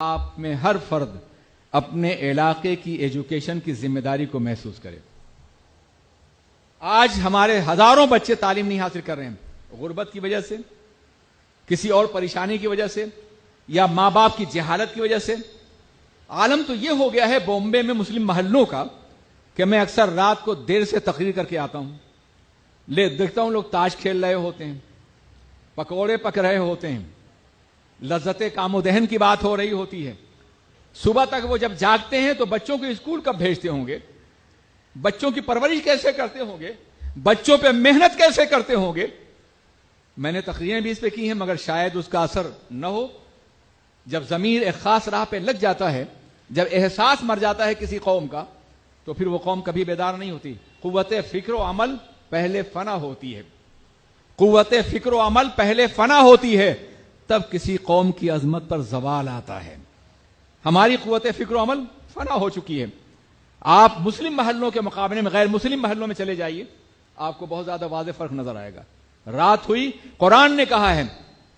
آپ میں ہر فرد اپنے علاقے کی ایجوکیشن کی ذمہ داری کو محسوس کرے۔ آج ہمارے ہزاروں بچے تعلیم نہیں حاصل کر رہے ہیں، غربت کی وجہ سے، کسی اور پریشانی کی وجہ سے، یا ماں باپ کی جہالت کی وجہ سے۔ عالم تو یہ ہو گیا ہے بامبے میں مسلم محلوں کا کہ میں اکثر رات کو دیر سے تقریر کر کے آتا ہوں، دیکھتا ہوں لوگ تاش کھیل رہے ہوتے ہیں، پکوڑے پک رہے ہوتے ہیں، لذت کام و دہن کی بات ہو رہی ہوتی ہے۔ صبح تک وہ جب جاگتے ہیں تو بچوں کو اسکول کب بھیجتے ہوں گے، بچوں کی پرورش کیسے کرتے ہوں گے، بچوں پہ محنت کیسے کرتے ہوں گے۔ میں نے تقریریں بھی اس پہ کی ہیں مگر شاید اس کا اثر نہ ہو۔ جب ضمیر ایک خاص راہ پہ لگ جاتا ہے، جب احساس مر جاتا ہے کسی قوم کا، تو پھر وہ قوم کبھی بیدار نہیں ہوتی۔ قوت فکر و عمل پہلے فنا ہوتی ہے، قوت فکر و عمل پہلے فنا ہوتی ہے، تب کسی قوم کی عظمت پر زوال آتا ہے۔ ہماری قوت فکر و عمل فنا ہو چکی ہے۔ آپ مسلم محلوں کے مقابلے میں غیر مسلم محلوں میں چلے جائیے، آپ کو بہت زیادہ واضح فرق نظر آئے گا۔ رات ہوئی، قرآن نے کہا ہے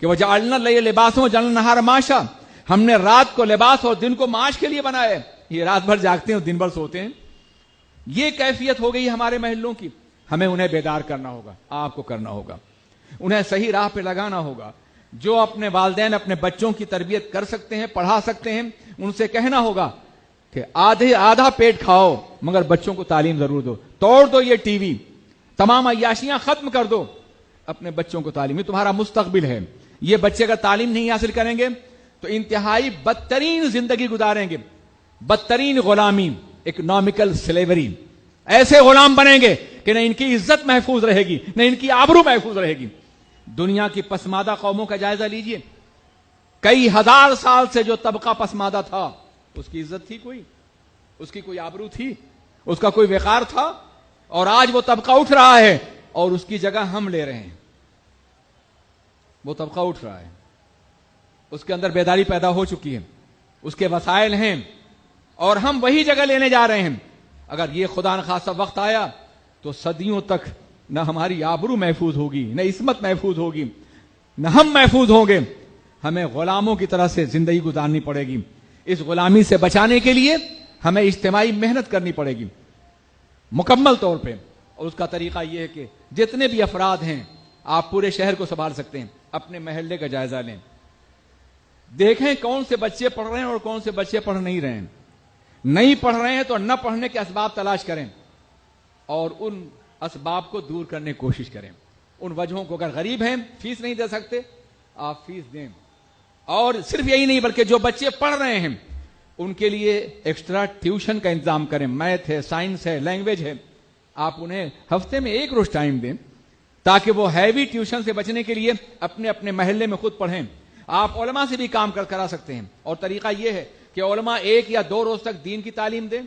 کہ وَجَعَلْنَا اللَّيْلَ لِبَاسًا وَجَعَلْنَا النَّهَارَ مَعَاشًا، ہم نے رات کو لباس اور دن کو معاش کے لیے بنایا ہے۔ یہ رات بھر جاگتے ہیں اور دن بھر سوتے ہیں، یہ کیفیت ہو گئی ہمارے محلوں کی۔ ہمیں انہیں بیدار کرنا ہوگا، آپ کو کرنا ہوگا، انہیں صحیح راہ پہ لگانا ہوگا۔ جو اپنے والدین اپنے بچوں کی تربیت کر سکتے ہیں، پڑھا سکتے ہیں، ان سے کہنا ہوگا کہ آدھا پیٹ کھاؤ مگر بچوں کو تعلیم ضرور دو، توڑ دو یہ ٹی وی، تمام عیاشیاں ختم کر دو، اپنے بچوں کو تعلیم، یہ تمہارا مستقبل ہے۔ یہ بچے اگر تعلیم نہیں حاصل کریں گے تو انتہائی بدترین زندگی گزاریں گے، بدترین غلامی، اکنامکل سلیوری۔ ایسے غلام بنیں گے کہ نہ ان کی عزت محفوظ رہے گی، نہ ان کی آبرو محفوظ رہے گی۔ دنیا کی پسماندہ قوموں کا جائزہ لیجئے، کئی ہزار سال سے جو طبقہ پسماندہ تھا، اس کی عزت تھی کوئی، اس کی کوئی آبرو تھی، اس کا کوئی وقار تھا؟ اور آج وہ طبقہ اٹھ رہا ہے اور اس کی جگہ ہم لے رہے ہیں۔ وہ طبقہ اٹھ رہا ہے، اس کے اندر بیداری پیدا ہو چکی ہے، اس کے وسائل ہیں، اور ہم وہی جگہ لینے جا رہے ہیں۔ اگر یہ خدا نخواستہ وقت آیا تو صدیوں تک نہ ہماری آبرو محفوظ ہوگی، نہ عصمت محفوظ ہوگی، نہ ہم محفوظ ہوں گے۔ ہمیں غلاموں کی طرح سے زندگی گزارنی پڑے گی۔ اس غلامی سے بچانے کے لیے ہمیں اجتماعی محنت کرنی پڑے گی مکمل طور پہ، اور اس کا طریقہ یہ ہے کہ جتنے بھی افراد ہیں، آپ پورے شہر کو سنبھال سکتے ہیں، اپنے محلے کا جائزہ لیں، دیکھیں کون سے بچے پڑھ رہے ہیں اور کون سے بچے پڑھ نہیں رہے ہیں۔ نہیں پڑھ رہے ہیں تو نہ پڑھنے کے اسباب تلاش کریں اور ان اسباب کو دور کرنے کی کوشش کریں۔ ان وجہوں کو، اگر غریب ہیں، فیس نہیں دے سکتے، آپ فیس دیں۔ اور صرف یہی نہیں بلکہ جو بچے پڑھ رہے ہیں ان کے لیے ایکسٹرا ٹیوشن کا انتظام کریں، میتھ ہے، سائنس ہے، لینگویج ہے، آپ انہیں ہفتے میں ایک روز ٹائم دیں تاکہ وہ ہیوی ٹیوشن سے بچنے کے لیے اپنے اپنے محلے میں خود پڑھیں۔ آپ علماء سے بھی کام کرا سکتے ہیں، اور طریقہ یہ ہے کہ علماء 1 یا 2 روز تک دین کی تعلیم دیں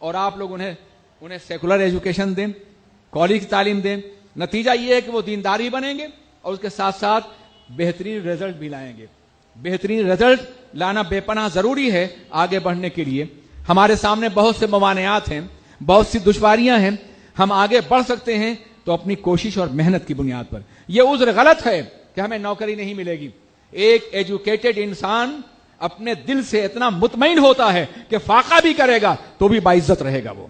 اور آپ لوگ انہیں سیکولر ایجوکیشن دیں، کالج کی تعلیم دیں۔ نتیجہ یہ ہے کہ وہ دینداری بنیں گے اور اس کے ساتھ ساتھ بہترین رزلٹ بھی لائیں گے۔ بہترین رزلٹ لانا بے پناہ ضروری ہے آگے بڑھنے کے لیے۔ ہمارے سامنے بہت سے ممانعات ہیں، بہت سی دشواریاں ہیں، ہم آگے بڑھ سکتے ہیں تو اپنی کوشش اور محنت کی بنیاد پر۔ یہ عذر غلط ہے کہ ہمیں نوکری نہیں ملے گی۔ ایک ایجوکیٹڈ انسان اپنے دل سے اتنا مطمئن ہوتا ہے کہ فاقہ بھی کرے گا تو بھی باعزت رہے گا، وہ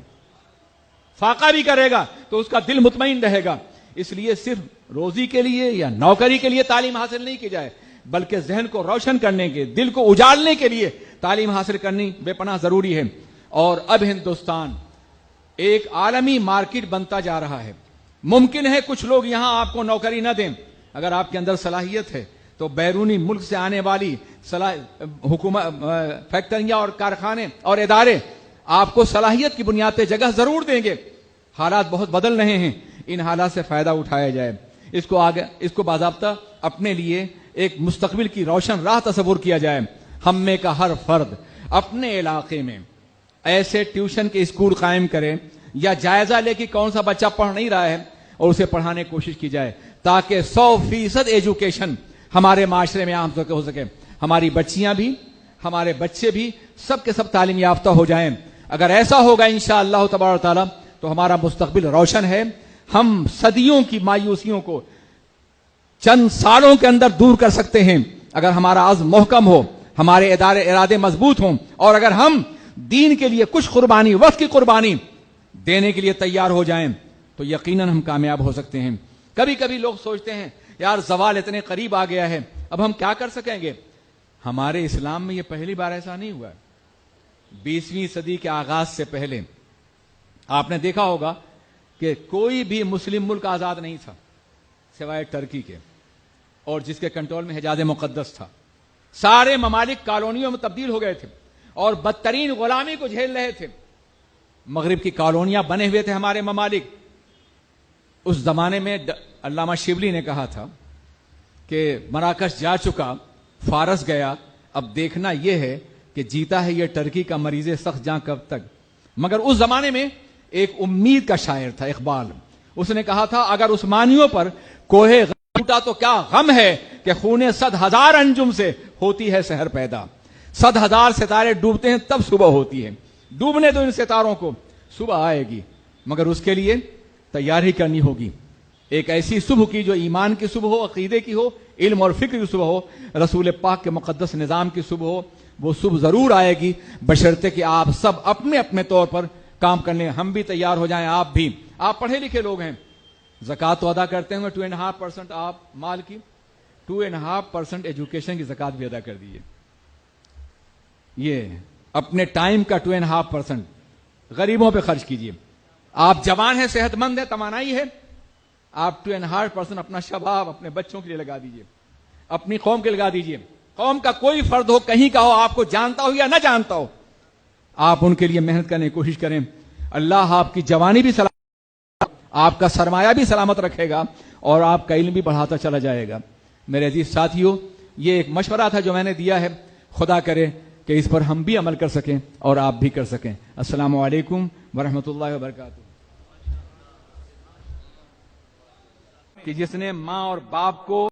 فاقہ بھی کرے گا تو اس کا دل مطمئن رہے گا۔ اس لیے صرف روزی کے لیے یا نوکری کے لیے تعلیم حاصل نہیں کی جائے، بلکہ ذہن کو روشن کرنے کے، دل کو اجالنے کے لیے تعلیم حاصل کرنی بے پناہ ضروری ہے۔ اور اب ہندوستان ایک عالمی مارکیٹ بنتا جا رہا ہے۔ ممکن ہے کچھ لوگ یہاں آپ کو نوکری نہ دیں، اگر آپ کے اندر صلاحیت ہے تو بیرونی ملک سے آنے والی حکومت، فیکٹریاں اور کارخانے اور ادارے آپ کو صلاحیت کی بنیاد پہ جگہ ضرور دیں گے۔ حالات بہت بدل رہے ہیں، ان حالات سے فائدہ اٹھایا جائے، اس کو باضابطہ اپنے لیے ایک مستقبل کی روشن راہ تصور کیا جائے۔ ہم میں کا ہر فرد اپنے علاقے میں ایسے ٹیوشن کے اسکول قائم کرے یا جائزہ لے کہ کون سا بچہ پڑھ نہیں رہا ہے اور اسے پڑھانے کی کوشش کی جائے، تاکہ 100% ایجوکیشن ہمارے معاشرے میں عام ہو سکے۔ ہماری بچیاں بھی، ہمارے بچے بھی، سب کے سب تعلیم یافتہ ہو جائیں۔ اگر ایسا ہوگا انشاءاللہ تبارک و تعالی تو ہمارا مستقبل روشن ہے۔ ہم صدیوں کی مایوسیوں کو چند سالوں کے اندر دور کر سکتے ہیں اگر ہمارا عزم محکم ہو، ہمارے ارادے مضبوط ہوں اور اگر ہم دین کے لیے کچھ قربانی، وقت کی قربانی دینے کے لیے تیار ہو جائیں تو یقیناً ہم کامیاب ہو سکتے ہیں۔ کبھی کبھی لوگ سوچتے ہیں یار زوال اتنے قریب آ گیا ہے، اب ہم کیا کر سکیں گے؟ ہمارے اسلام میں یہ پہلی بار ایسا نہیں ہوا ہے۔ 20ویں صدی کے آغاز سے پہلے آپ نے دیکھا ہوگا کہ کوئی بھی مسلم ملک آزاد نہیں تھا سوائے ٹرکی کے، اور جس کے کنٹرول میں حجاز مقدس تھا۔ سارے ممالک کالونیوں میں تبدیل ہو گئے تھے اور بدترین غلامی کو جھیل رہے تھے۔ مغرب کی کالونیاں بنے ہوئے تھے ہمارے ممالک۔ اس زمانے میں علامہ شبلی نے کہا تھا کہ مراکش جا چکا، فارس گیا، اب دیکھنا یہ ہے کہ جیتا ہے یہ ٹرکی کا مریض سخت جاں کب تک۔ مگر اس زمانے میں ایک امید کا شاعر تھا اقبال، اس نے کہا تھا اگر عثمانیوں پر کوہ غم ٹوٹا تو کیا غم ہے کہ خون 100,000 انجم سے ہوتی ہے سحر پیدا۔ 100,000 ستارے ڈوبتے ہیں تب صبح ہوتی ہے، ڈوبنے دو ان ستاروں کو، صبح آئے گی، مگر اس کے لیے تیاری کرنی ہوگی۔ ایک ایسی صبح کی جو ایمان کی صبح ہو، عقیدے کی ہو، علم اور فکر کی صبح ہو، رسول پاک کے مقدس نظام کی صبح ہو۔ وہ صبح ضرور آئے گی بشرطے کہ آپ سب اپنے اپنے طور پر کام کر لیں، ہم بھی تیار ہو جائیں، آپ بھی۔ آپ پڑھے لکھے لوگ ہیں، زکوٰۃ تو ادا کرتے ہیں 2.5% آپ مال کی، 2.5% ایجوکیشن کی زکوٰۃ بھی ادا کر دیجیے۔ یہ اپنے ٹائم کا 2.5% غریبوں پہ خرچ کیجیے۔ آپ جوان ہیں، صحت مند ہیں، توانائی ہے، آپ 2.5% اپنا شباب اپنے بچوں کے لیے لگا دیجیے، اپنی قوم کے لگا دیجیے۔ قوم کا کوئی فرد ہو، کہیں کا ہو، آپ کو جانتا ہو یا نہ جانتا ہو، آپ ان کے لیے محنت کرنے کی کوشش کریں۔ اللہ آپ کی جوانی بھی سلامت، آپ کا سرمایہ بھی سلامت رکھے گا اور آپ کا علم بھی بڑھاتا چلا جائے گا۔ میرے عزیز ساتھیوں، یہ ایک مشورہ تھا جو میں نے دیا ہے، خدا کرے کہ اس پر ہم بھی عمل کر سکیں اور آپ بھی کر سکیں۔ السلام علیکم ورحمۃ اللہ وبرکاتہ۔ کہ جس نے ماں اور باپ کو